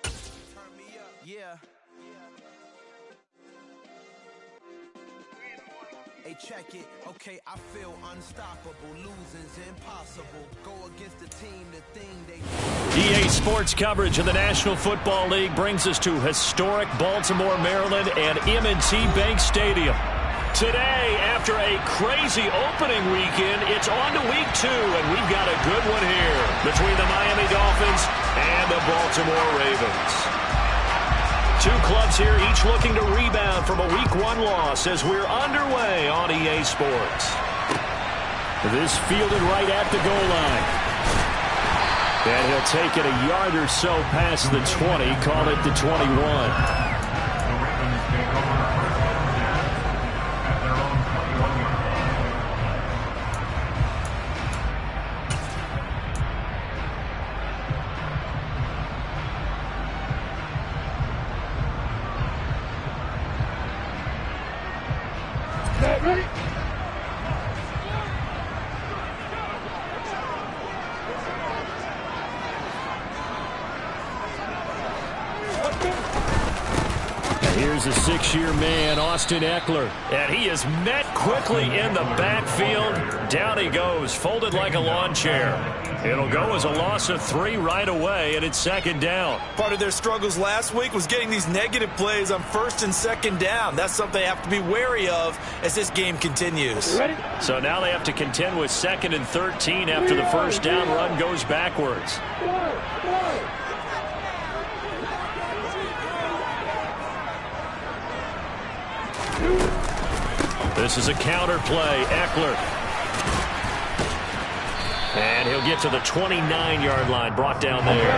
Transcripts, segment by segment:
Turn me up. Yeah. Hey, check it. Okay, I feel unstoppable. Losing's impossible. Go against the team, the thing they... EA Sports coverage of the National Football League brings us to historic Baltimore, Maryland and M&T Bank Stadium. Today, after a crazy opening weekend, it's on to week 2, and we've got a good one here between the Miami Dolphins and the Baltimore Ravens. Two clubs here, each looking to rebound from a Week 1 loss as we're underway on EA Sports. This fielded right at the goal line. And he'll take it a yard or so past the 20, call it the 21. Here's a 6-year man, Austin Eckler, and he is met quickly in the backfield. Down he goes, folded like a lawn chair. It'll go as a loss of 3 right away, and it's second down. Part of their struggles last week was getting these negative plays on first and second down. That's something they have to be wary of as this game continues. So now they have to contend with 2nd and 13 after the first down run goes backwards. This is a counter play. Eckler. And he'll get to the 29-yard line, brought down there.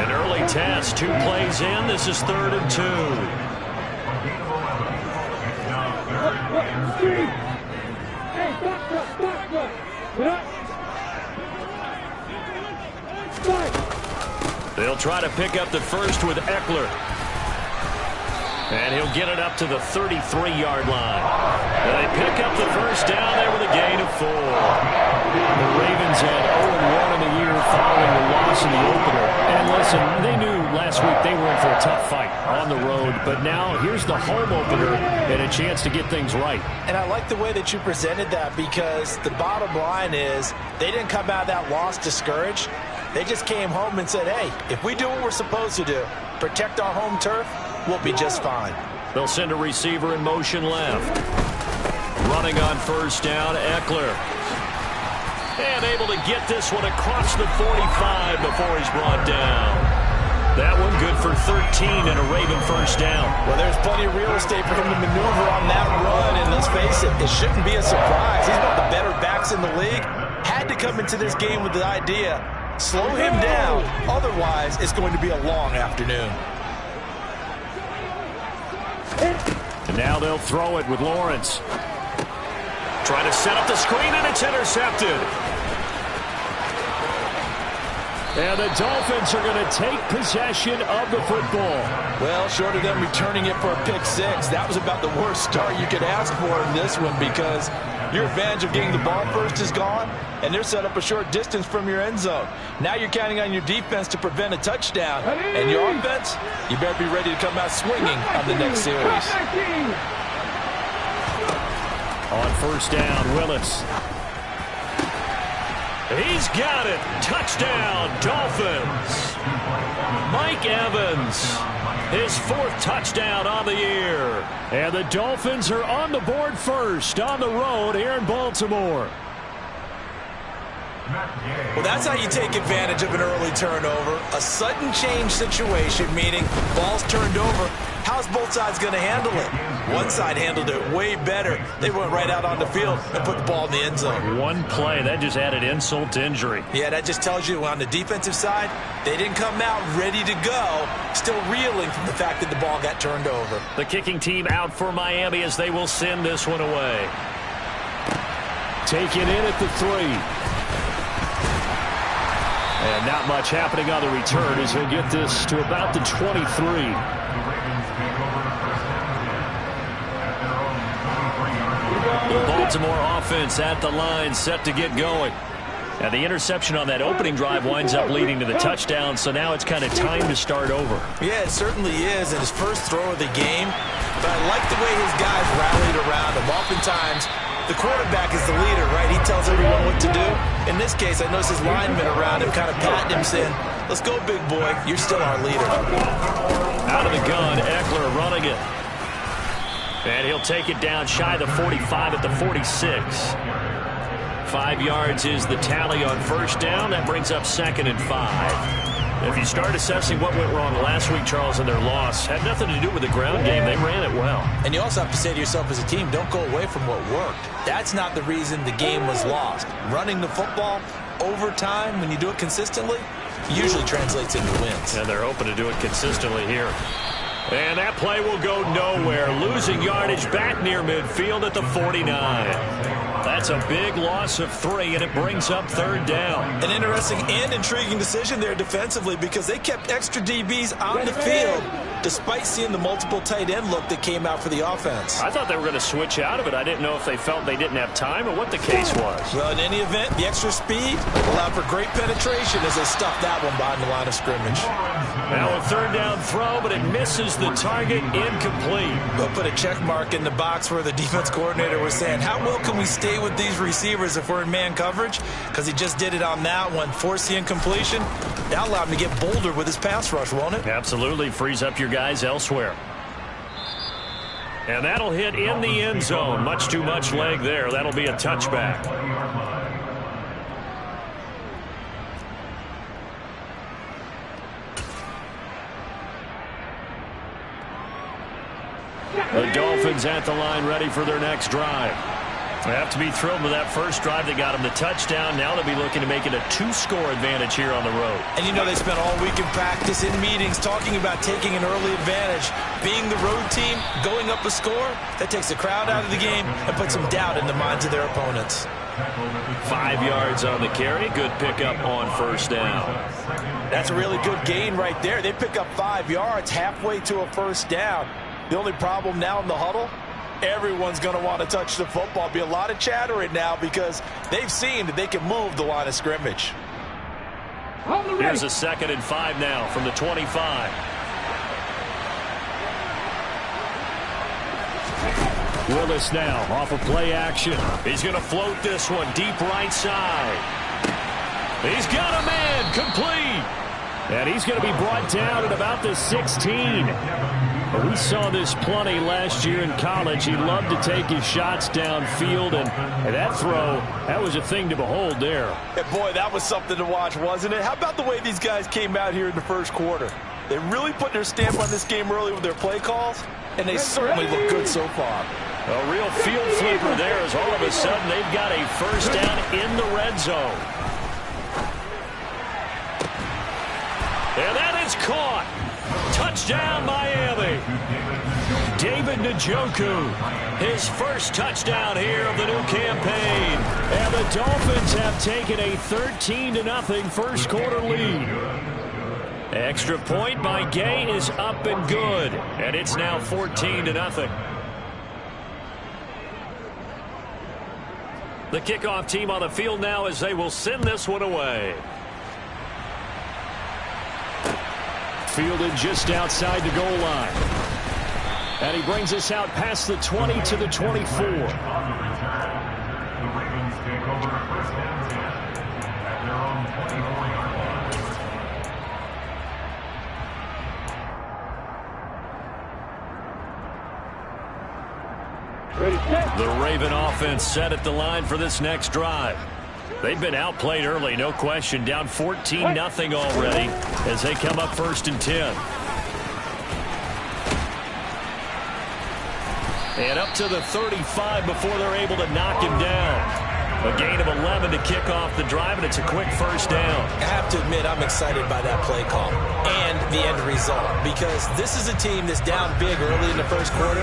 An early test, 2 plays in. This is 3rd and 2. They'll try to pick up the first with Eckler. And he'll get it up to the 33-yard line. And they pick up the first down there with a gain of 4. The Ravens had 0-1 in the year following the loss in the opener. And listen, they knew last week they were in for a tough fight on the road. But now here's the home opener and a chance to get things right. And I like the way that you presented that, because the bottom line is they didn't come out of that loss discouraged. They just came home and said, hey, if we do what we're supposed to do, protect our home turf, we'll be just fine. They'll send a receiver in motion left. Running on first down, Eckler. And able to get this one across the 45 before he's brought down. That one good for 13 and a Raven first down. Well, there's plenty of real estate for him to maneuver on that run, and let's face it, it shouldn't be a surprise. He's one of the better backs in the league. Had to come into this game with the idea, slow him down, otherwise it's going to be a long afternoon. And now they'll throw it with Lawrence. Trying to set up the screen, and it's intercepted. And the Dolphins are going to take possession of the football. Well, short of them returning it for a pick-6, that was about the worst start you could ask for in this one, because your advantage of getting the ball first is gone, and they're set up a short distance from your end zone. Now you're counting on your defense to prevent a touchdown, and your offense, you better be ready to come out swinging on the next series. On first down, Willis. He's got it. Touchdown, Dolphins. Mike Evans, his 4th touchdown on the year. And the Dolphins are on the board first on the road here in Baltimore. Well, that's how you take advantage of an early turnover. A sudden change situation, meaning ball's turned over. How's both sides going to handle it? One side handled it way better. They went right out on the field and put the ball in the end zone. One play, that just added insult to injury. Yeah, that just tells you on the defensive side, they didn't come out ready to go, still reeling from the fact that the ball got turned over. The kicking team out for Miami as they will send this one away. Taken in at the 3. And not much happening on the return as he'll get this to about the 23. The Baltimore offense at the line, set to get going. Now, the interception on that opening drive winds up leading to the touchdown, so now it's kind of time to start over. Yeah, it certainly is, and his first throw of the game. But I like the way his guys rallied around him. Oftentimes, the quarterback is the leader, right? He tells everyone what to do. In this case, I noticed his linemen around him kind of patting him, saying, let's go, big boy. You're still our leader. Out of the gun, Eckler running it. And he'll take it down shy of the 45 at the 46. 5 yards is the tally on first down. That brings up 2nd and 5. If you start assessing what went wrong last week, Charles, in their loss, had nothing to do with the ground game. They ran it well. And you also have to say to yourself as a team, don't go away from what worked. That's not the reason the game was lost. Running the football over time, when you do it consistently, usually translates into wins. And they're hoping to do it consistently here. And that play will go nowhere. Losing yardage back near midfield at the 49. That's a big loss of 3, and it brings up 3rd down. An interesting and intriguing decision there defensively because they kept extra DBs on the field despite seeing the multiple tight end look that came out for the offense. I thought they were going to switch out of it. I didn't know if they felt they didn't have time or what the case was. Well, in any event, the extra speed allowed for great penetration as they stuffed that one behind the line of scrimmage. Now a 3rd down throw, but it misses the target, incomplete. We'll put a check mark in the box where the defense coordinator was saying, how well can we stay with these receivers if we're in man coverage? Because he just did it on that one, forced the incompletion. That allowed him to get bolder with his pass rush, won't it? Absolutely, frees up your guys elsewhere. And that'll hit in the end zone. Much too much leg there. That'll be a touchback. The Dolphins at the line, ready for their next drive. They have to be thrilled with that first drive that got them the touchdown. Now they'll be looking to make it a 2-score advantage here on the road. And you know they spent all week in practice, in meetings, talking about taking an early advantage. Being the road team, going up a score, that takes the crowd out of the game and puts some doubt in the minds of their opponents. 5 yards on the carry. Good pickup on first down. That's a really good gain right there. They pick up 5 yards halfway to a first down. The only problem now in the huddle, everyone's going to want to touch the football. Be a lot of chattering now because they've seen that they can move the line of scrimmage. Here's a 2nd and 5 now from the 25. Willis now off of play action. He's going to float this one deep right side. He's got a man complete. And he's going to be brought down at about the 16. We saw this plenty last year in college. He loved to take his shots downfield, and that throw, that was a thing to behold there. And boy, that was something to watch, wasn't it? How about the way these guys came out here in the first quarter? They really put their stamp on this game early with their play calls, and they certainly look good so far. A real field flipper there as all of a sudden they've got a first down in the red zone. And that is caught. Touchdown, Miami. David Njoku, his first touchdown here of the new campaign. And the Dolphins have taken a 13-0 first quarter lead. Extra point by Gay is up and good. And it's now 14-0. The kickoff team on the field now as they will send this one away. Fielded just outside the goal line. And he brings us out past the 20 to the 24. The Raven offense set at the line for this next drive. They've been outplayed early, no question. Down 14-0 already as they come up 1st and 10. And up to the 35 before they're able to knock him down. A gain of 11 to kick off the drive, and it's a quick first down. I have to admit, I'm excited by that play call and the end result because this is a team that's down big early in the first quarter,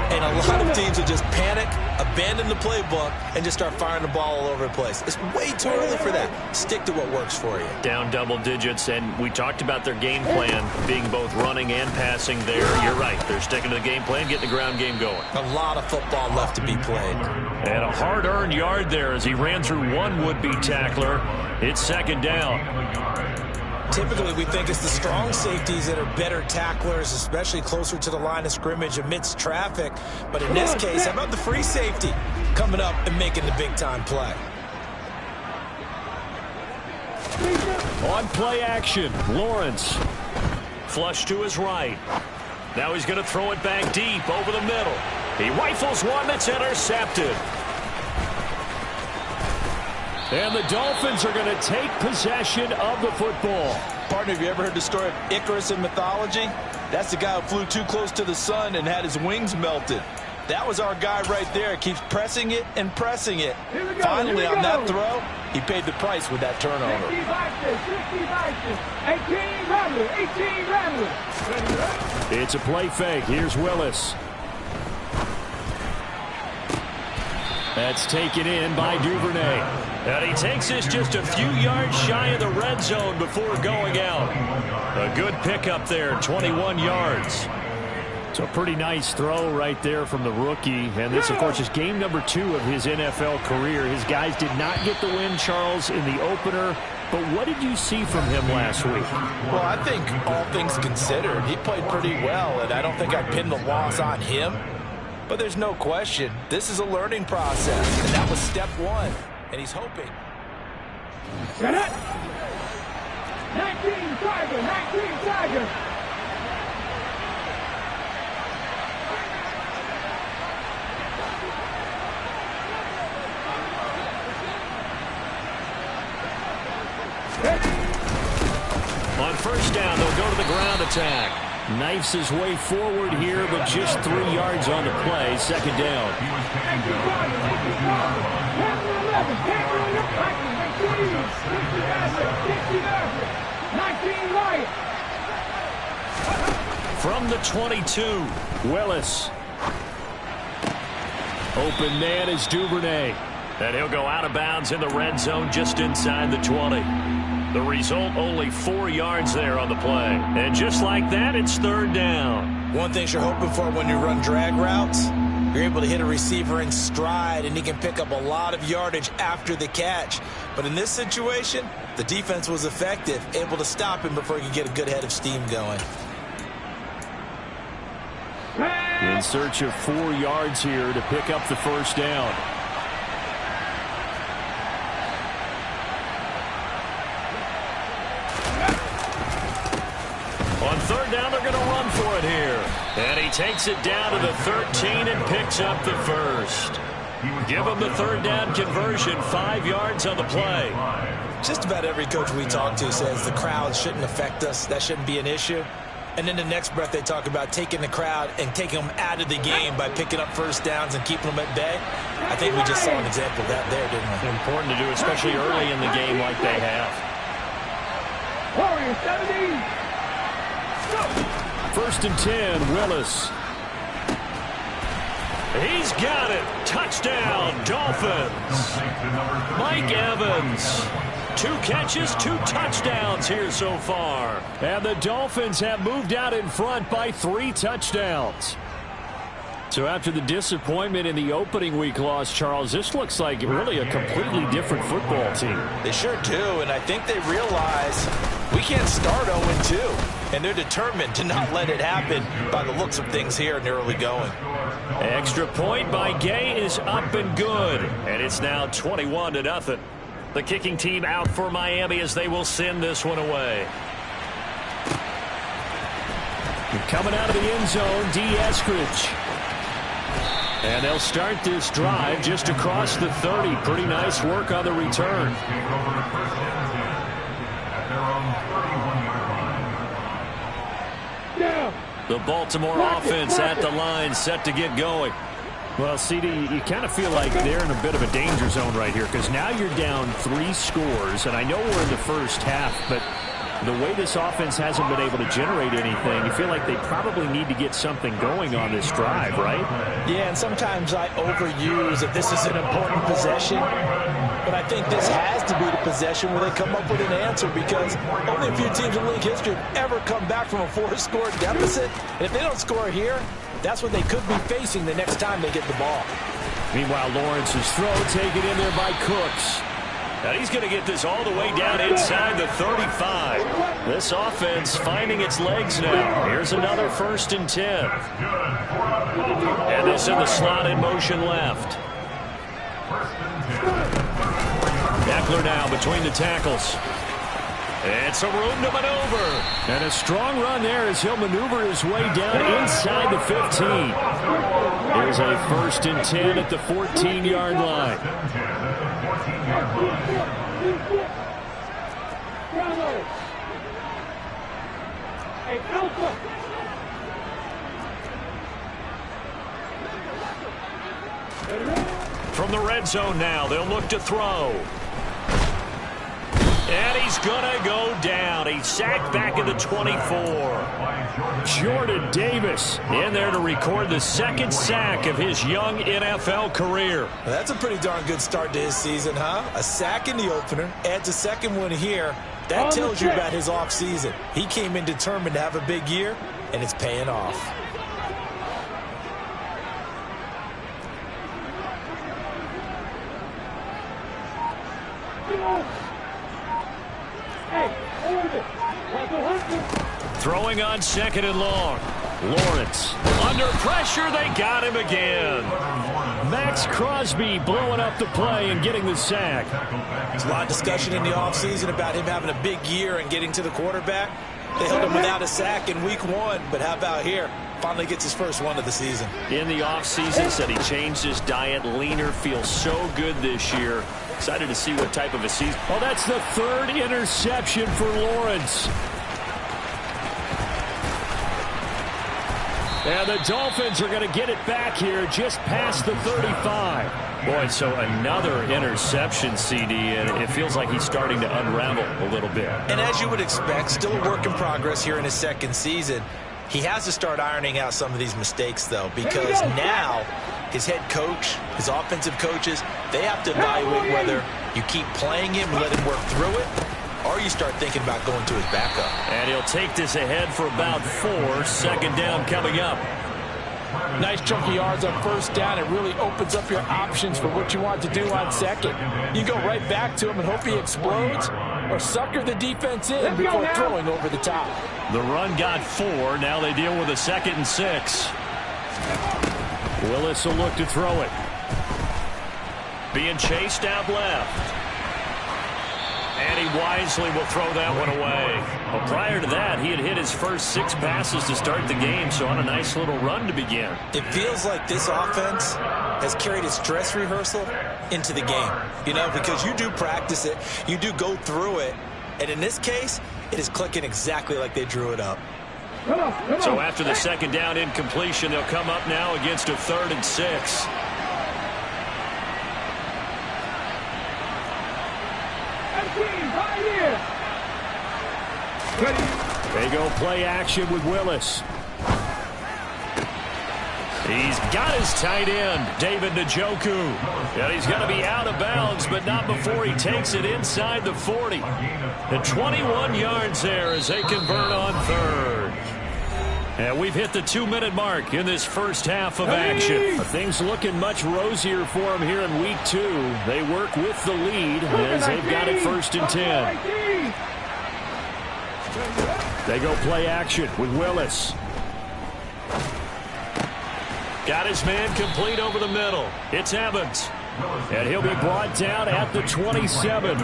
and a lot of teams will just panic, abandon the playbook, and just start firing the ball all over the place. It's way too early for that. Stick to what works for you. Down double digits, and we talked about their game plan being both running and passing there. You're right. They're sticking to the game plan, getting the ground game going. A lot of football left to be played. And a hard-earned yard there there as he ran through one would-be tackler. It's second down. Typically, we think it's the strong safeties that are better tacklers, especially closer to the line of scrimmage amidst traffic. But in this case, how about the free safety coming up and making the big-time play? On play action, Lawrence. Flush to his right. Now he's going to throw it back deep over the middle. He rifles one that's intercepted. And the Dolphins are going to take possession of the football. Partner, have you ever heard the story of Icarus in mythology? That's the guy who flew too close to the sun and had his wings melted. That was our guy right there. Keeps pressing it and pressing it. Finally, on that throw, he paid the price with that turnover. 18 It's a play fake. Here's Willis. That's taken in by Duvernay. And he takes this just a few yards shy of the red zone before going out. A good pickup there, 21 yards. So a pretty nice throw right there from the rookie. And this, of course, is game number 2 of his NFL career. His guys did not get the win, Charles, in the opener. But what did you see from him last week? Well, I think all things considered, he played pretty well, and I don't think I pinned the loss on him. But there's no question, this is a learning process, and that was step 1, and he's hoping. Set it! 19 Tiger, 19 Tiger! On first down, they'll go to the ground attack. Knifes his way forward here, but just 3 yards on the play. Second down. From the 22, Willis. Open man is Duvernay. And he'll go out of bounds in the red zone just inside the 20. The result, only 4 yards there on the play. And just like that, it's third down. One thing you're hoping for when you run drag routes, you're able to hit a receiver in stride, and he can pick up a lot of yardage after the catch. But in this situation, the defense was effective, able to stop him before he could get a good head of steam going. In search of 4 yards here to pick up the first down. On third down, they're going to run for it here. And he takes it down to the 13 and picks up the first. Give him the third down conversion, 5 yards on the play. Just about every coach we talk to says the crowd shouldn't affect us. That shouldn't be an issue. And in the next breath, they talk about taking the crowd and taking them out of the game by picking up first downs and keeping them at bay. I think we just saw an example of that there, didn't we? Important to do, especially early in the game like they have. Warriors 17. First and 10, Willis. He's got it. Touchdown, Dolphins. Mike Evans. 2 catches, 2 touchdowns here so far. And the Dolphins have moved out in front by 3 touchdowns. So after the disappointment in the opening week loss, Charles, this looks like really a completely different football team. They sure do, and I think they realize we can't start 0-2. And they're determined to not let it happen by the looks of things here in the early going. Extra point by Gay is up and good. And it's now 21-0. The kicking team out for Miami as they will send this one away. Coming out of the end zone, D. Eskridge. And they'll start this drive just across the 30. Pretty nice work on the return. The Baltimore offense at the line, set to get going. Well, CD, you kind of feel like they're in a bit of a danger zone right here because now you're down 3 scores, and I know we're in the first half, but the way this offense hasn't been able to generate anything, you feel like they probably need to get something going on this drive, right? Yeah, and sometimes I overuse that this is an important possession, but I think this has to be the possession where they come up with an answer because only a few teams in league history have ever come back from a 4-score deficit. And if they don't score here, that's what they could be facing the next time they get the ball. Meanwhile, Lawrence's throw taken in there by Cooks. And he's going to get this all the way down inside the 35. This offense finding its legs now. Here's another 1st and 10. And this in the slot in motion left. Eckler now between the tackles. It's a room to maneuver. And a strong run there as he'll maneuver his way down inside the 15. Here's a 1st and 10 at the 14-yard line. From the red zone now, they'll look to throw. And he's going to go down. He's sacked back at the 24. Jordan Davis in there to record the 2nd sack of his young NFL career. Well, that's a pretty darn good start to his season, huh? A sack in the opener, adds a 2nd one here. That tells you about his offseason. He came in determined to have a big year, and it's paying off. Throwing on 2nd and long. Lawrence under pressure. They got him again. Max Crosby blowing up the play and getting the sack. There's a lot of discussion in the offseason about him having a big year and getting to the quarterback. They held him without a sack in week 1, but how about here? Finally gets his first one of the season. In the offseason, said he changed his diet, leaner, feels so good this year. Excited to see what type of a season. Oh, that's the 3rd interception for Lawrence. And the Dolphins are going to get it back here just past the 35. Boy, so another interception, CD, and it feels like he's starting to unravel a little bit. And as you would expect, still a work in progress here in his 2nd season. He has to start ironing out some of these mistakes, though, because now his head coach, his offensive coaches, they have to evaluate whether you keep playing him and let him work through it, or you start thinking about going to his backup. And he'll take this ahead for about 4. 2nd down coming up. Nice chunky yards on 1st down. It really opens up your options for what you want to do on 2nd. You go right back to him and hope he explodes, or sucker the defense in before throwing over the top. The run got 4. Now they deal with a 2nd and 6. Willis will look to throw it. Being chased out left. And he wisely will throw that one away. Well, prior to that, he had hit his first 6 passes to start the game, so on a nice little run to begin. It feels like this offense has carried its dress rehearsal into the game. You know, because you do practice it, you do go through it, and in this case, it is clicking exactly like they drew it up. So after the 2nd down incompletion, they'll come up now against a 3rd and 6. They go play action with Willis. He's got his tight end, David Njoku. And he's going to be out of bounds, but not before he takes it inside the 40. And 21 yards there as they convert on 3rd. And we've hit the 2-minute mark in this first half of action. Things looking much rosier for them here in week 2. They work with the lead as they've got it 1st and 10. They go play action with Willis. Got his man complete over the middle. It's Evans. And he'll be brought down at the 27.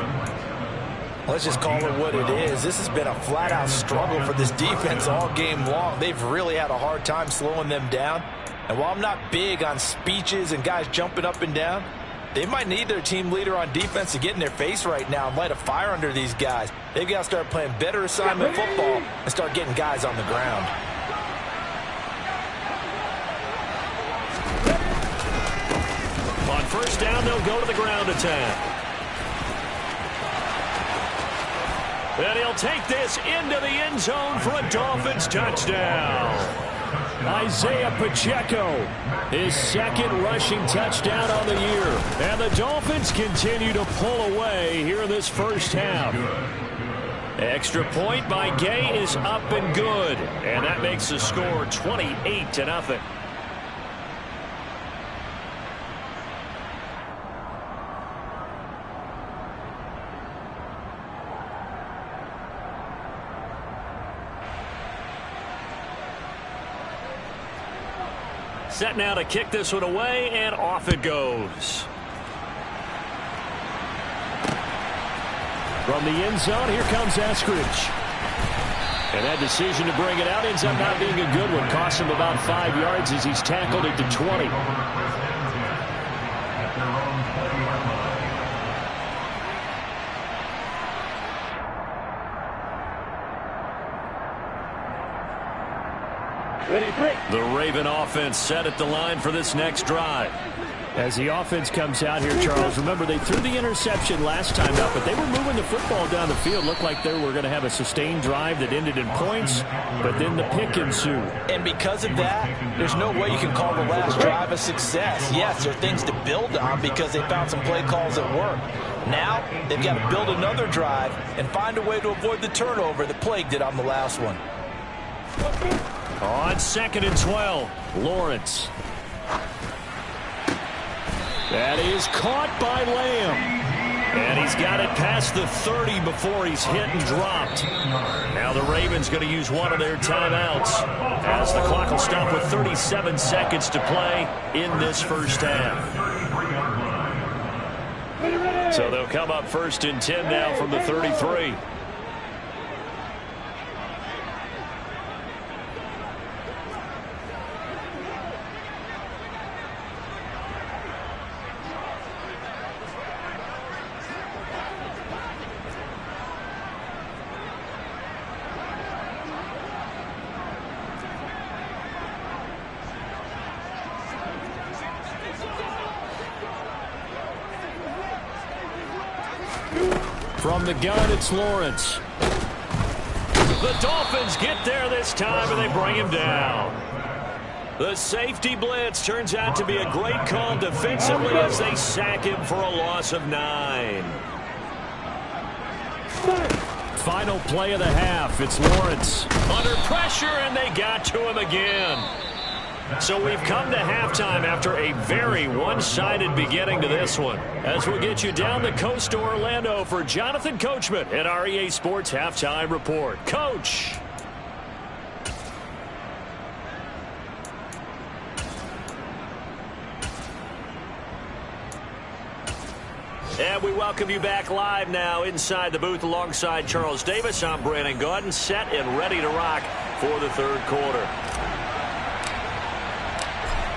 Let's just call it what it is. This has been a flat-out struggle for this defense all game long. They've really had a hard time slowing them down. And while I'm not big on speeches and guys jumping up and down, they might need their team leader on defense to get in their face right now and light a fire under these guys. They've got to start playing better assignment football and start getting guys on the ground. On 1st down, they'll go to the ground attack. And he'll take this into the end zone for a Dolphins touchdown. Isaiah Pacheco, his 2nd rushing touchdown on the year. And the Dolphins continue to pull away here in this first half. Extra point by Gay is up and good. And that makes the score 28-0. Set now to kick this one away, and off it goes. From the end zone, here comes Eskridge. And that decision to bring it out ends up not being a good one. Costs him about 5 yards as he's tackled at the 20. The Raven offense set at the line for this next drive. As the offense comes out here, Charles, remember they threw the interception last time out, but they were moving the football down the field. Looked like they were going to have a sustained drive that ended in points, but then the pick ensued. And because of that, there's no way you can call the last drive a success. Yes, there are things to build on because they found some play calls that work. Now, they've got to build another drive and find a way to avoid the turnover that plagued it on the last one. On 2nd and 12, Lawrence. That is caught by Lamb. And he's got it past the 30 before he's hit and dropped. Now the Ravens going to use one of their timeouts as the clock will stop with 37 seconds to play in this first half. So they'll come up 1st and 10 now from the 33. From the gun, it's Lawrence. The Dolphins get there this time, and they bring him down. The safety blitz turns out to be a great call defensively as they sack him for a loss of 9. Final play of the half. It's Lawrence under pressure, and they got to him again. So we've come to halftime after a very one-sided beginning to this one. As we'll get you down the coast to Orlando for Jonathan Coachman at our EA Sports Halftime Report. Coach. And we welcome you back live now inside the booth alongside Charles Davis. I'm Brandon Gaudin, set and ready to rock for the third quarter.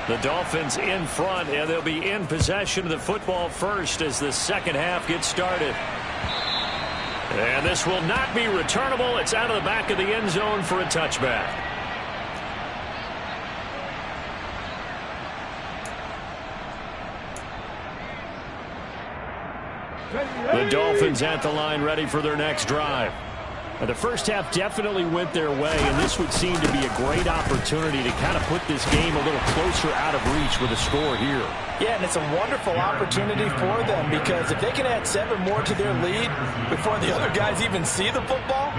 The Dolphins in front, and they'll be in possession of the football first as the second half gets started. And this will not be returnable. It's out of the back of the end zone for a touchback. The Dolphins at the line ready for their next drive. Now, the first half definitely went their way, and this would seem to be a great opportunity to kind of put this game a little closer out of reach with a score here. Yeah, and it's a wonderful opportunity for them because if they can add 7 more to their lead before the other guys even see the football,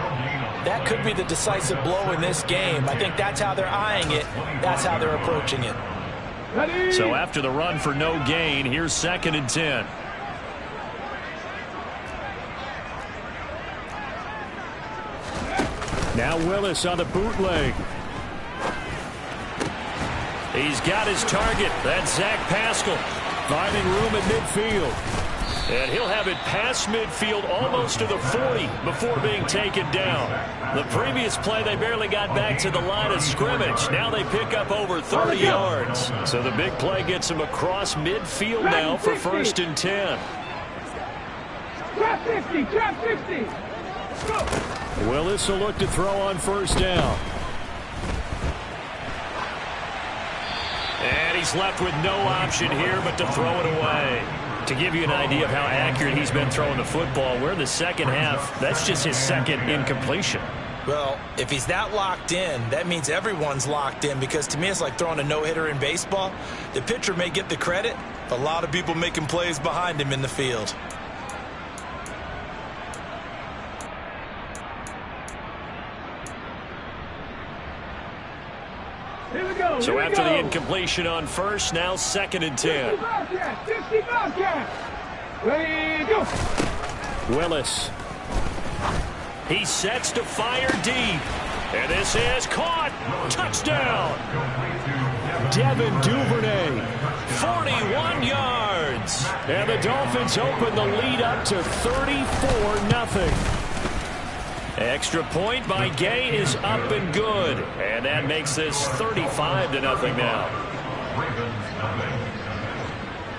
that could be the decisive blow in this game. I think that's how they're eyeing it. That's how they're approaching it. So after the run for no gain, here's 2nd and 10. Now Willis on the bootleg. He's got his target. That's Zach Pascal finding room at midfield. And he'll have it past midfield almost to the 40 before being taken down. The previous play, they barely got back to the line of scrimmage. Now they pick up over 30 yards. So the big play gets them across midfield now for 1st and 10. Trap 50, trap 50. Go. Willis will look to throw on 1st down. And he's left with no option here but to throw it away. To give you an idea of how accurate he's been throwing the football, we're in the second half. That's just his 2nd incompletion. Well, if he's that locked in, that means everyone's locked in because to me it's like throwing a no-hitter in baseball. The pitcher may get the credit, but a lot of people making plays behind him in the field. So after the incompletion on 1st, now 2nd and 10. 50 Bobcat. Ready, go. Willis. He sets to fire deep. And this is caught. Touchdown. Devin Duvernay, 41 yards. And the Dolphins open the lead up to 34-0. Extra point by Gay is up and good. And that makes this 35-0 now.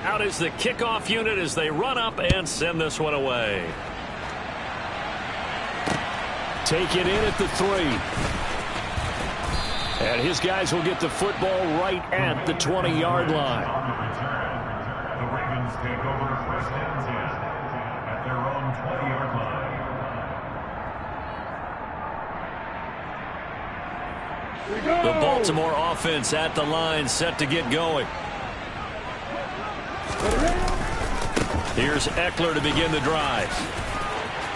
Out is the kickoff unit as they run up and send this one away. Take it in at the 3. And his guys will get the football right at the 20-yard line. The Ravens take over first and 10 at their own 20-yard line. The Baltimore offense at the line, set to get going. Here's Eckler to begin the drive.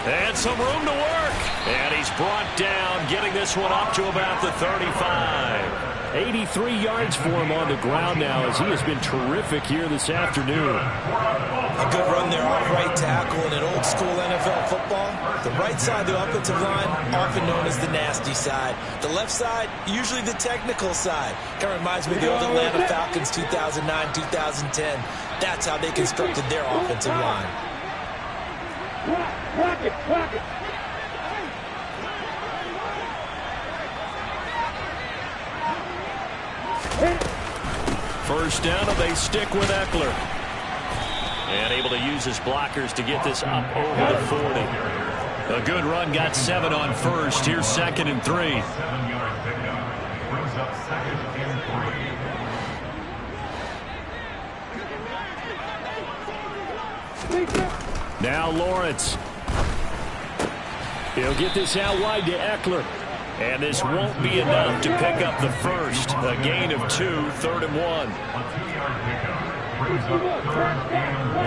And some room to work. And he's brought down, getting this one up to about the 35. 83 yards for him on the ground now, as he has been terrific here this afternoon. A good run there off right tackle in an old school NFL football. The right side of the offensive line, often known as the nasty side. The left side, usually the technical side. Kind of reminds me of the old Atlanta Falcons 2009, 2010. That's how they constructed their offensive line. Block it, block it. First down, and they stick with Eckler. And able to use his blockers to get this up over the 40. A good run, got 7 on first. Here's 2nd and 3. 7-yard pickup brings up 2nd and 3. Now Lawrence. He'll get this out wide to Eckler. And this won't be enough to pick up the first. A gain of 2, 3rd and 1. A 2-yard pickup brings up 3rd and 1.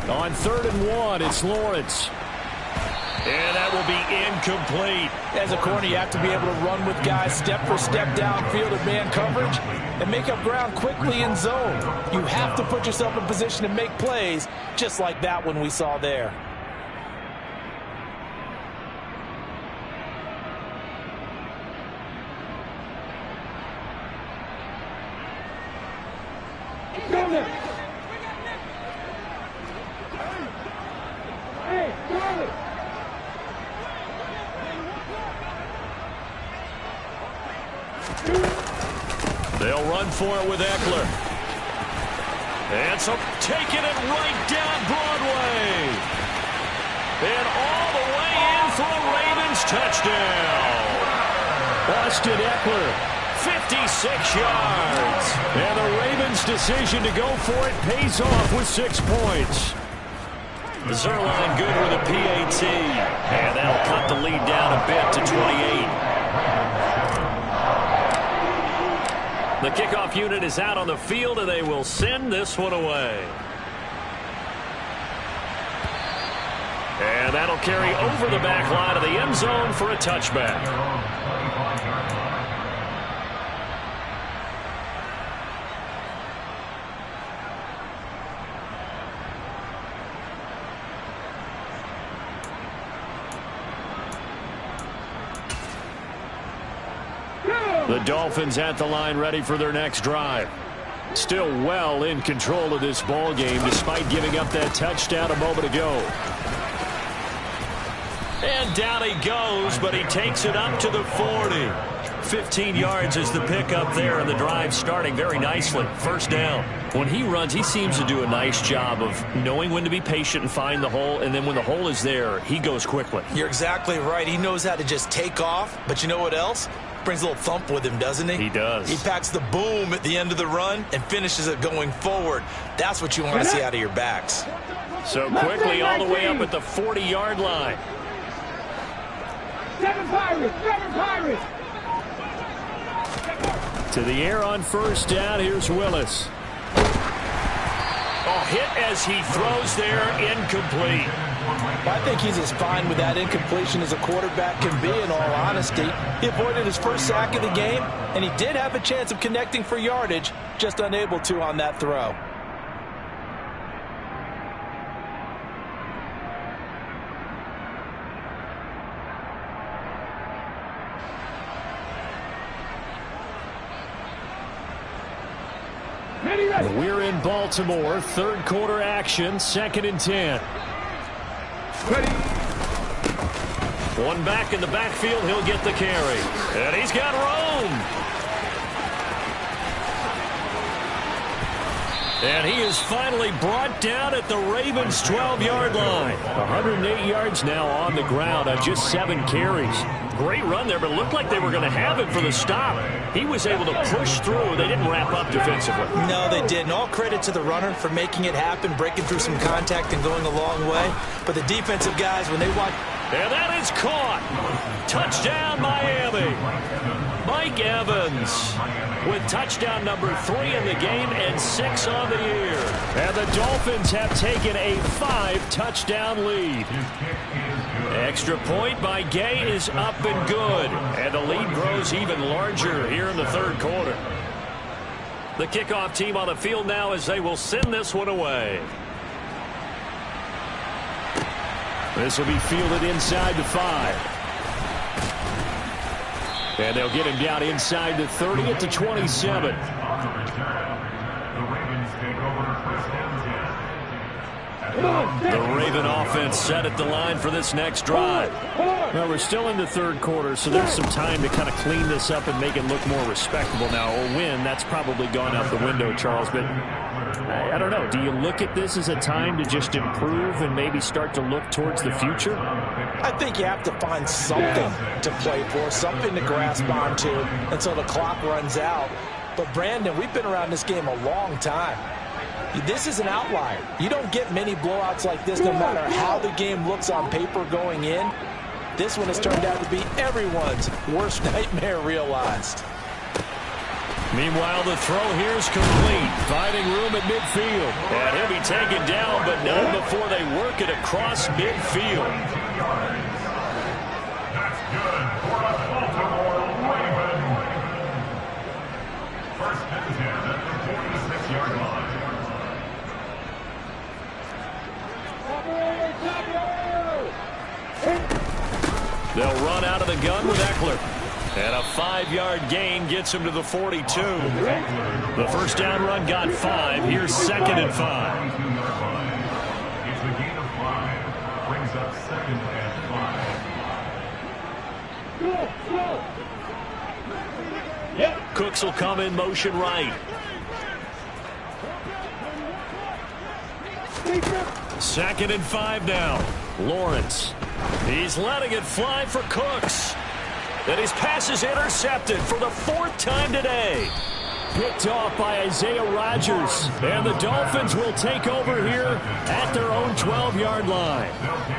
On 3rd and 1, it's Lawrence. And that will be incomplete. As a corner, you have to be able to run with guys step for step downfield in man coverage and make up ground quickly in zone. You have to put yourself in position to make plays, just like that one we saw there. Go there. Hey, Charlie. They'll run for it with Eckler. And so taking it right down Broadway. And all the way in for a Ravens touchdown. Austin Eckler, 56 yards. And the Ravens' decision to go for it pays off with 6 points. Zerline good with a PAT. And that'll cut the lead down a bit to 28. The kickoff unit is out on the field, and they will send this one away. And that'll carry over the back line of the end zone for a touchback. The Dolphins at the line, ready for their next drive. Still well in control of this ball game, despite giving up that touchdown a moment ago. And down he goes, but he takes it up to the 40. 15 yards is the pickup there, and the drive starting very nicely. First down. When he runs, he seems to do a nice job of knowing when to be patient and find the hole, and then when the hole is there, he goes quickly. You're exactly right. He knows how to just take off, but you know what else? Brings a little thump with him, doesn't he? He does. He packs the boom at the end of the run and finishes it going forward. That's what you want to see out of your backs. So quickly all the way up at the 40-yard line. 7 Pirates, 7 Pirates. To the air on first down, here's Willis. Oh, hit as he throws there, incomplete. I think he's as fine with that incompletion as a quarterback can be, in all honesty. He avoided his first sack of the game, and he did have a chance of connecting for yardage, just unable to on that throw. We're in Baltimore, third quarter action, 2nd and 10. One back in the backfield, he'll get the carry. And he's got room. And he is finally brought down at the Ravens' 12-yard line. 108 yards now on the ground on just 7 carries. Great run there, but it looked like they were going to have him for the stop. He was able to push through. They didn't wrap up defensively. No, they didn't. All credit to the runner for making it happen, breaking through some contact and going a long way. But the defensive guys, when they watch... And that is caught. Touchdown, Miami. Mike Evans with touchdown number 3 in the game and 6 on the year. And the Dolphins have taken a 5-touchdown lead. Extra point by Gay is up and good. And the lead grows even larger here in the third quarter. The kickoff team on the field now as they will send this one away. This will be fielded inside the 5. And they'll get him down inside the 30 at the 27. The Ravens take over first and 10. The Raven offense set at the line for this next drive. Well, we're still in the third quarter, so there's some time to kind of clean this up and make it look more respectable now. A win, that's probably gone out the window, Charles, but I don't know. Do you look at this as a time to just improve and maybe start to look towards the future? I think you have to find something to play for, something to grasp onto until the clock runs out. But, Brandon, we've been around this game a long time. This is an outlier. You don't get many blowouts like this no matter how the game looks on paper going in. This one has turned out to be everyone's worst nightmare realized. Meanwhile, the throw here is complete, finding room at midfield. And he'll be taken down, but not before they work it across midfield. That's good for a Baltimore Raven. First and 10 at the 46-yard line. They'll run out of the gun with Eckler. And a 5-yard gain gets him to the 42. The first down run got 5. Here's 2nd and 5. It's a gain of 5. Brings up 2nd and 5. Cooks will come in motion right. 2nd and 5 now. Lawrence. He's letting it fly for Cooks. And his pass is intercepted for the 4th time today. Picked off by Isaiah Rodgers. And the Dolphins will take over here at their own 12-yard line.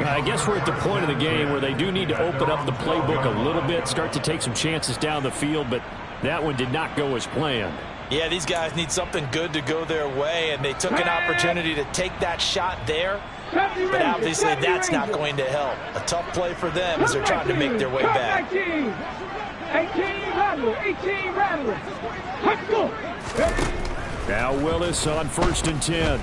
I guess we're at the point of the game where they do need to open up the playbook a little bit, start to take some chances down the field, but that one did not go as planned. Yeah, these guys need something good to go their way, and they took an opportunity to take that shot there. But obviously that's not going to help. A tough play for them as they're trying to make their way back. 18 Rattler. Let's go. Now Willis on 1st and 10.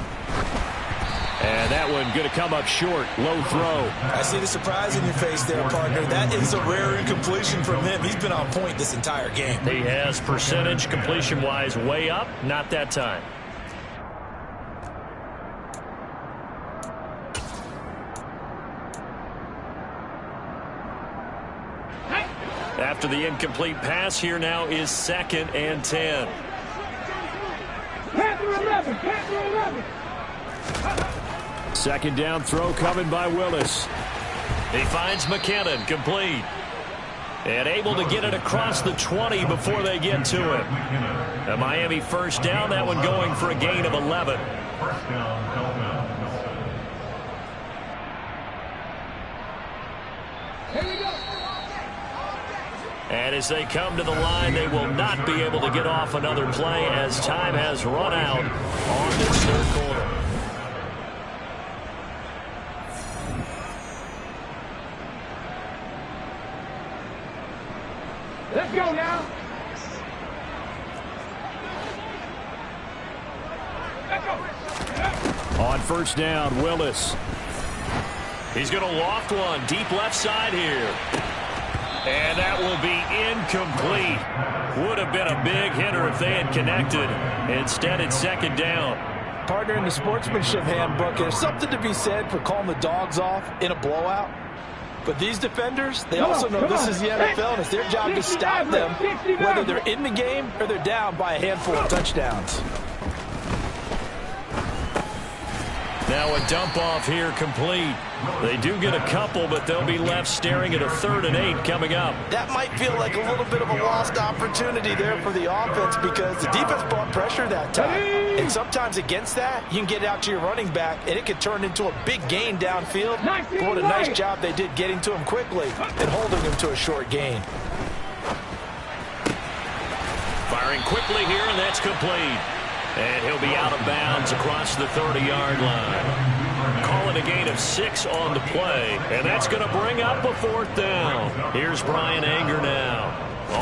And that one going to come up short. Low throw. I see the surprise in your face there, partner. That is a rare incompletion from him. He's been on point this entire game. He has percentage completion-wise way up. Not that time. After the incomplete pass, here now is 2nd and 10. Panther 11. 2nd down throw coming by Willis. He finds McKinnon, complete. And able to get it across the 20 before they get to it. A Miami first down, that one going for a gain of 11. First down, Dolphins. And as they come to the line, they will not be able to get off another play as time has run out on this third quarter. Let's go now. Let's go. On first down, Willis. He's going to loft one deep left side here. And that will be incomplete. Would have been a big hitter if they had connected. Instead, it's second down. Partner, in the sportsmanship handbook, there's something to be said for calling the dogs off in a blowout. But these defenders, they also know this is the NFL, and it's their job to stop them, whether they're in the game or they're down by a handful of touchdowns. Now a dump off here complete. They do get a couple, but they'll be left staring at a 3rd and 8 coming up. That might feel like a little bit of a lost opportunity there for the offense because the defense brought pressure that time. And sometimes against that, you can get out to your running back, and it could turn into a big gain downfield. But what a nice job they did getting to him quickly and holding him to a short gain. Firing quickly here, and that's complete. And he'll be out of bounds across the 30-yard line. Call it a gain of 6 on the play, and that's going to bring up a 4th down. Here's Brian Anger now.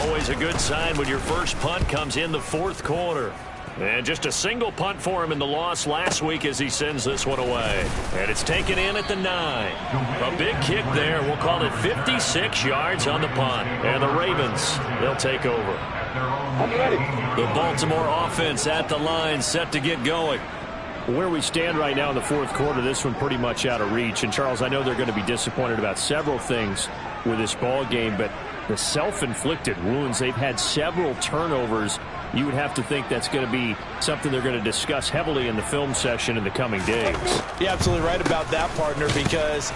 Always a good sign when your first punt comes in the 4th quarter. And just a single punt for him in the loss last week as he sends this one away. And it's taken in at the 9. A big kick there. We'll call it 56 yards on the punt. And the Ravens, they'll take over. The Baltimore offense at the line, set to get going. Where we stand right now in the 4th quarter, this one pretty much out of reach. And, Charles, I know they're going to be disappointed about several things with this ball game, but the self-inflicted wounds, they've had several turnovers. You would have to think that's going to be something they're going to discuss heavily in the film session in the coming days. You're absolutely right about that, partner, because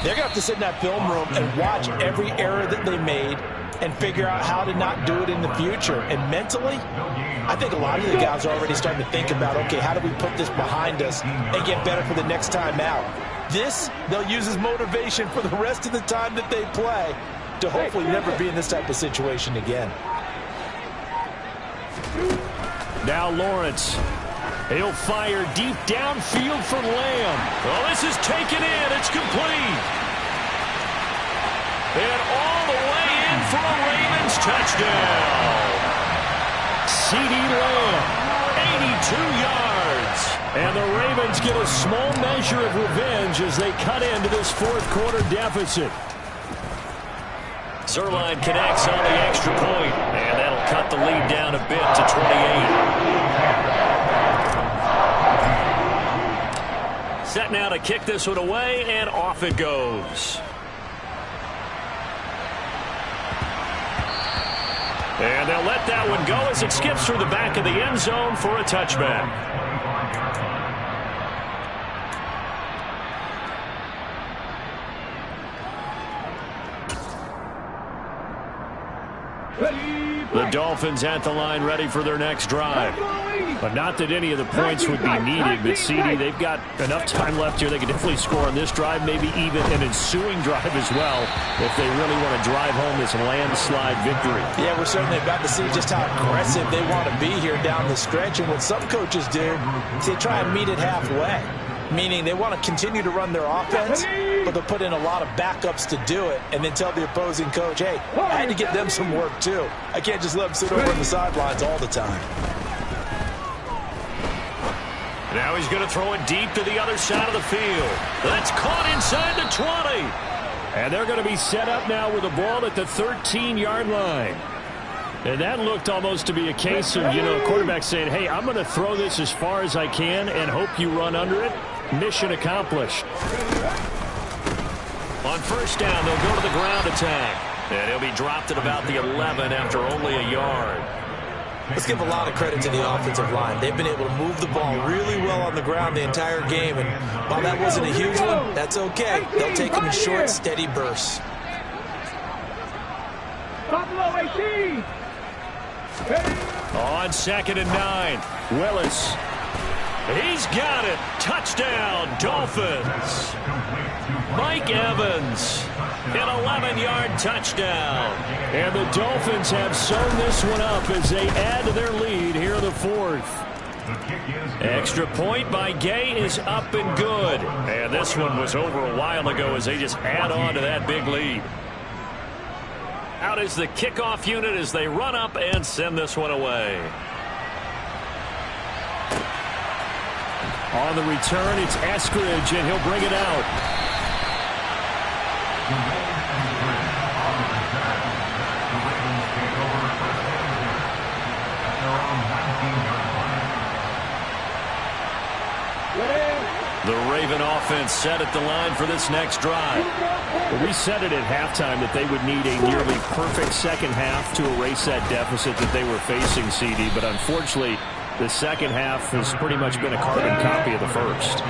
they're going to have to sit in that film room and watch every error that they made and figure out how to not do it in the future. And mentally, I think a lot of the guys are already starting to think about, okay, how do we put this behind us and get better for the next time out? This, they'll use as motivation for the rest of the time that they play to hopefully never be in this type of situation again. Now Lawrence. He'll fire deep downfield for Lamb. Oh, this is taken in. It's complete. And all the way in for a Ravens touchdown. C.D. Lamb, 82 yards. And the Ravens get a small measure of revenge as they cut into this 4th quarter deficit. Zerline connects on the extra point, and that'll cut the lead down a bit to 28. Set now to kick this one away, and off it goes. And they'll let that one go as it skips through the back of the end zone for a touchback. The Dolphins at the line ready for their next drive. But not that any of the points would be needed, but CD, they've got enough time left here. They can definitely score on this drive, maybe even an ensuing drive as well, if they really want to drive home this landslide victory. Yeah, we're certainly about to see just how aggressive they want to be here down the stretch. And what some coaches do is they try and meet it halfway, meaning they want to continue to run their offense, but they'll put in a lot of backups to do it and then tell the opposing coach, hey, I had to get them some work too. I can't just let them sit over on the sidelines all the time. Now he's going to throw it deep to the other side of the field. That's caught inside the 20. And they're going to be set up now with the ball at the 13-yard line. And that looked almost to be a case of, quarterback saying, hey, I'm going to throw this as far as I can and hope you run under it. Mission accomplished. On first down, they'll go to the ground attack. And he'll be dropped at about the 11 after only a yard. Let's give a lot of credit to the offensive line. They've been able to move the ball really well on the ground the entire game. And while that wasn't a huge one, that's okay. They'll take them in short, steady bursts. Buffalo 18. On 2nd and 9, Willis. He's got it. Touchdown, Dolphins. Mike Evans, an 11-yard touchdown. And the Dolphins have sewn this one up as they add to their lead here in the 4th. Extra point by Gay is up and good. And this one was over a while ago as they just add on to that big lead. Out is the kickoff unit as they run up and send this one away. On the return, it's Eskridge, and he'll bring it out. The Raven offense set at the line for this next drive. Well, we said it at halftime that they would need a nearly perfect second half to erase that deficit that they were facing, CD, but unfortunately, the second half has pretty much been a carbon copy of the first.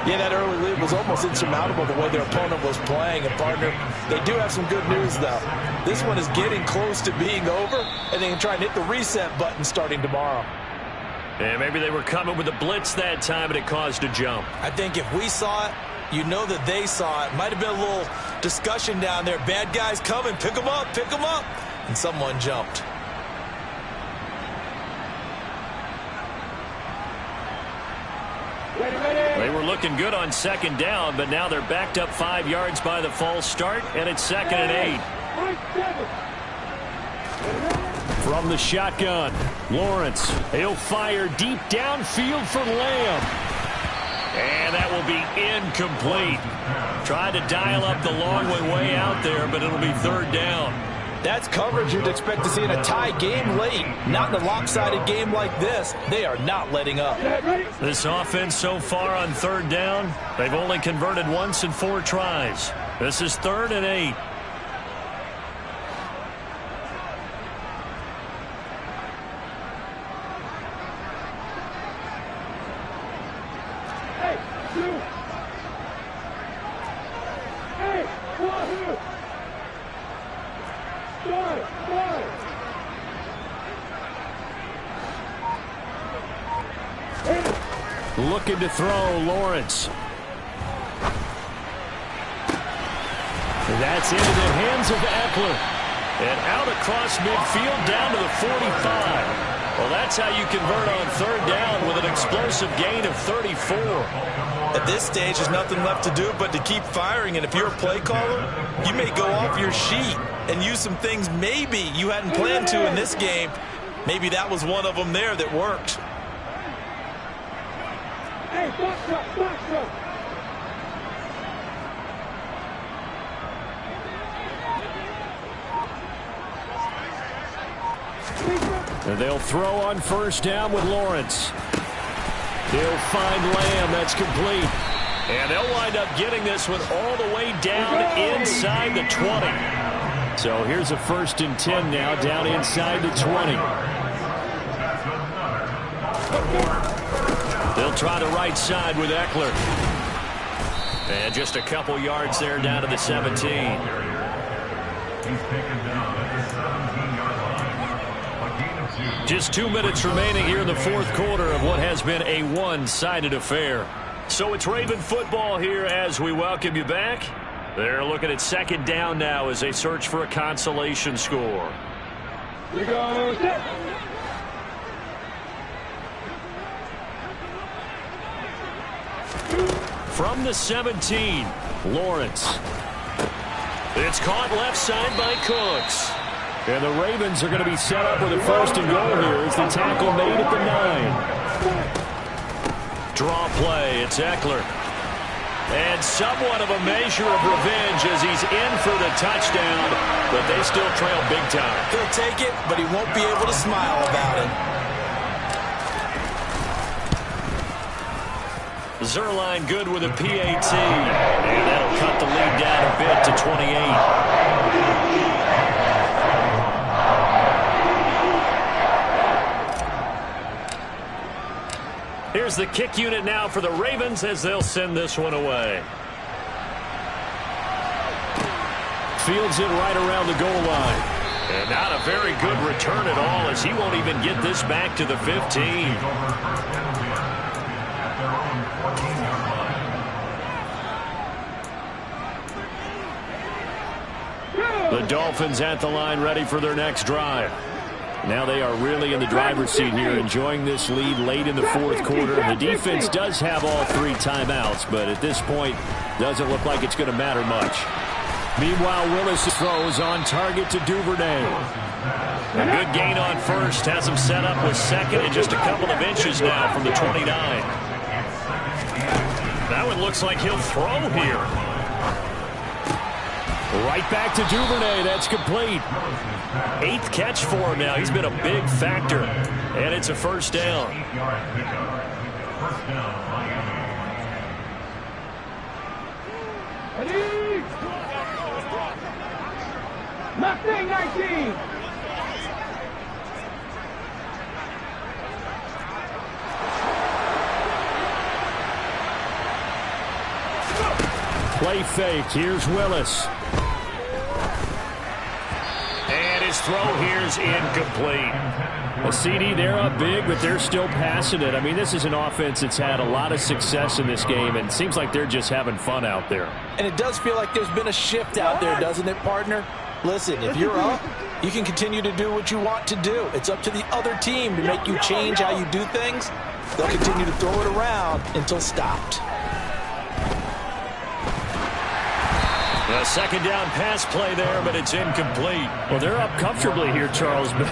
Yeah, that early lead was almost insurmountable the way their opponent was playing. And, partner, they do have some good news, though. This one is getting close to being over, and they can try and hit the reset button starting tomorrow. And maybe they were coming with a blitz that time, and it caused a jump. I think if we saw it, you know that they saw it. Might have been a little discussion down there. Bad guys coming. Pick them up. Pick them up. And someone jumped. They were looking good on second down, but now they're backed up 5 yards by the false start, and it's 2nd and 8. From the shotgun, Lawrence. He'll fire deep downfield for Lamb. And that will be incomplete. Tried to dial up the long way out there, but it'll be 3rd down. That's coverage you'd expect to see in a tie game late. Not in a lopsided game like this. They are not letting up. This offense so far on 3rd down, they've only converted once in 4 tries. This is 3rd and 8. Looking to throw, Lawrence. That's into the hands of Eckler. And out across midfield down to the 45. Well, that's how you convert on 3rd down with an explosive gain of 34. At this stage, there's nothing left to do but to keep firing. And if you're a play caller, you may go off your sheet and use some things maybe you hadn't planned to in this game. Maybe that was one of them there that worked. Hey, box up, box up. And they'll throw on 1st down with Lawrence. They'll find Lamb. That's complete. And they'll wind up getting this one all the way down inside the 20. So here's a 1st and 10 now down inside the 20. They'll try the right side with Eckler. And just a couple yards there down to the 17. He's taken down at the 17-yard line. A gain of 2. Just 2 minutes remaining here in the 4th quarter of what has been a one-sided affair. So it's Raven football here as we welcome you back. They're looking at 2nd down now as they search for a consolation score. We go, set. From the 17, Lawrence. It's caught left side by Cooks. And the Ravens are going to be set up with a 1st and goal here as the tackle made at the 9. Draw play, it's Eckler. And somewhat of a measure of revenge as he's in for the touchdown, but they still trail big time. He'll take it, but he won't be able to smile about it. Zerline good with a PAT. And that'll cut the lead down a bit to 28. Here's the kick unit now for the Ravens as they'll send this one away. Fields it right around the goal line. And not a very good return at all as he won't even get this back to the 15. The Dolphins at the line ready for their next drive. Now they are really in the driver's seat here, enjoying this lead late in the 4th quarter. The defense does have all 3 timeouts, but at this point, doesn't look like it's going to matter much. Meanwhile, Willis throws on target to Duvernay. A good gain on first has him set up with second and just a couple of inches now from the 29. That one looks like he'll throw here. Right back to Duvernay. That's complete. 8th catch for him now. He's been a big factor. And it's a first down. First down, Miami. Mustang 19. Play fake. Here's Willis. And his throw here's incomplete. A CD, they're up big, but they're still passing it. I mean, this is an offense that's had a lot of success in this game, and it seems like they're just having fun out there. And it does feel like there's been a shift out there, doesn't it, partner? Listen, if you're up, you can continue to do what you want to do. It's up to the other team to make you change how you do things. They'll continue to throw it around until stopped. A second down pass play there, but it's incomplete. Well, they're up comfortably here, Charles, but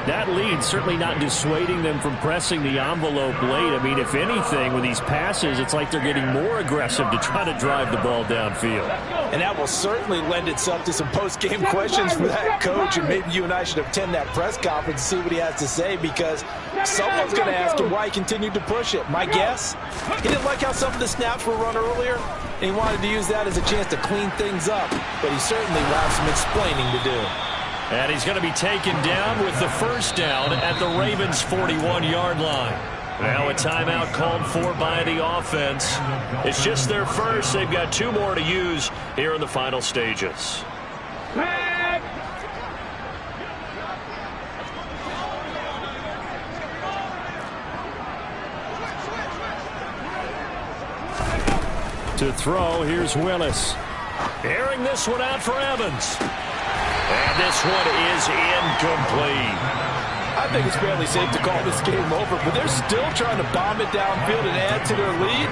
that lead certainly not dissuading them from pressing the envelope late. I mean, if anything, with these passes, it's like they're getting more aggressive to try to drive the ball downfield. And that will certainly lend itself to some post-game questions for that coach, and maybe you and I should attend that press conference and see what he has to say, because someone's going to ask him why he continued to push it. My guess, he didn't like how some of the snaps were run earlier, and he wanted to use that as a chance to clean things up, but he certainly will have some explaining to do. And he's going to be taken down with the first down at the Ravens' 41-yard line. Now a timeout called for by the offense. It's just their first. They've got 2 more to use here in the final stages. To throw, here's Willis. Airing this one out for Evans. And this one is incomplete. I think it's fairly safe to call this game over, but they're still trying to bomb it downfield and add to their lead.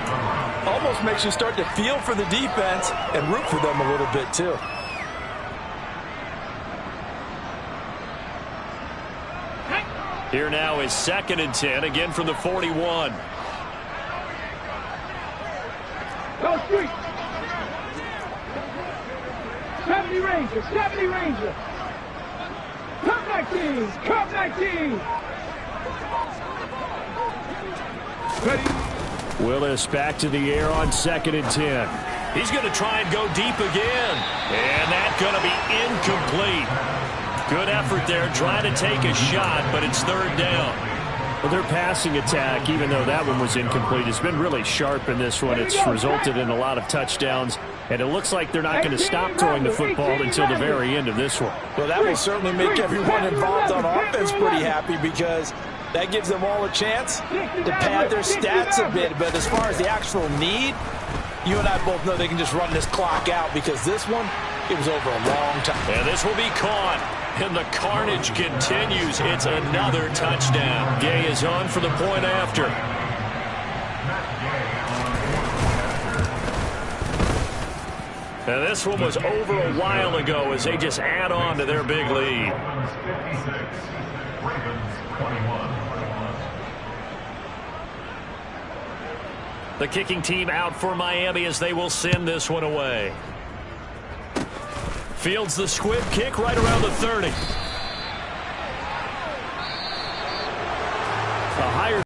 Almost makes you start to feel for the defense and root for them a little bit, too. Here now is 2nd and 10, again from the 41. Go street. 70 Ranger, 70 Ranger. Cup 19, Cup 19. Ready. Willis back to the air on 2nd and 10. He's going to try and go deep again. And that's going to be incomplete. Good effort there, trying to take a shot, but it's 3rd down. Well, their passing attack, even though that one was incomplete, has been really sharp in this one. It's resulted in a lot of touchdowns, and it looks like they're not going to stop throwing the football until the very end of this one. Well, that will certainly make everyone involved on offense pretty happy, because that gives them all a chance to pad their stats a bit. But as far as the actual need, you and I both know they can just run this clock out, because this one, it was over a long time. And this will be caught. And the carnage continues. It's another touchdown. Gay is on for the point after. And this one was over a while ago as they just add on to their big lead. The kicking team out for Miami as they will send this one away. Fields the squib kick right around the 30.